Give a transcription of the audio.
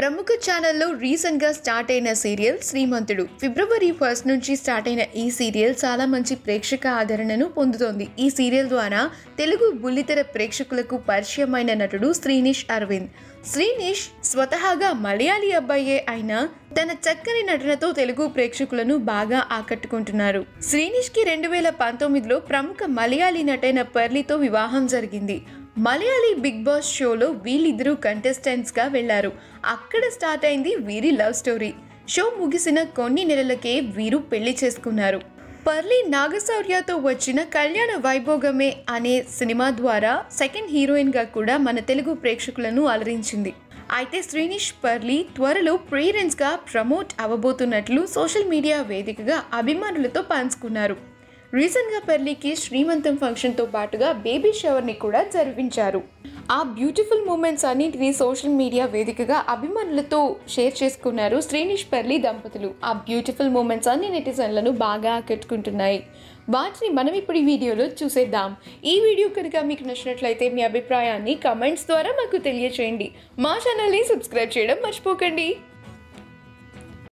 ప్రముఖ ఛానల్లో రీసెంట్గా స్టార్ట్ అయిన సీరియల్ శ్రీమంతుడు. ఫిబ్రవరి 1 నుంచి స్టార్ట్ అయిన ఈ సీరియల్ చాలా మంచి ప్రేక్షక ఆదరణను పొందుతోంది. ఈ సీరియల్ ద్వారా తెలుగు బుల్లితెర ప్రేక్షకులకు పరిచయమైన నటుడు శ్రీనిష్ అరవింద్. శ్రీనిష్ స్వతహాగా మలయాళీ అబ్బాయే అయినా తన చక్కని నటనతో తెలుగు ప్రేక్షకులను బాగా ఆకట్టుకుంటున్నారు. శ్రీనిష్కి 2019లో ప్రముఖ మలయాళీ నటైన పర్లీతో వివాహం జరిగింది. మలయాళీ బిగ్ బాస్ షోలో వీళ్ళిద్దరూ కంటెస్టెంట్స్గా వెళ్లారు. అక్కడ స్టార్ట్ అయింది వీరి లవ్ స్టోరీ. షో ముగిసిన కొన్ని నెలలకే వీరు పెళ్లి చేసుకున్నారు. పర్లీ నాగశౌర్యతో వచ్చిన కళ్యాణ వైభోగమే అనే సినిమా ద్వారా సెకండ్ హీరోయిన్గా కూడా మన తెలుగు ప్రేక్షకులను అలరించింది. అయితే శ్రీనిష్ పర్లీ త్వరలో పేరెంట్స్గా ప్రమోట్ అవ్వబోతున్నట్లు సోషల్ మీడియా వేదికగా అభిమానులతో పంచుకున్నారు. రీసెంట్గా పర్లీకి శ్రీమంతం ఫంక్షన్తో పాటుగా బేబీ షవర్ని కూడా జరిపించారు. ఆ బ్యూటిఫుల్ మూమెంట్స్ అన్నింటినీ సోషల్ మీడియా వేదికగా అభిమానులతో షేర్ చేసుకున్నారు శ్రీనిష్ పర్లీ దంపతులు. ఆ బ్యూటిఫుల్ మూమెంట్స్ అన్ని నెటిజన్లను బాగా ఆకట్టుకుంటున్నాయి. వాటిని మనం ఇప్పుడు ఈ వీడియోలో చూసేద్దాం. ఈ వీడియో కనుక మీకు నచ్చినట్లయితే మీ అభిప్రాయాన్ని కమెంట్స్ ద్వారా మాకు తెలియచేయండి. మా ఛానల్ని సబ్స్క్రైబ్ చేయడం మర్చిపోకండి.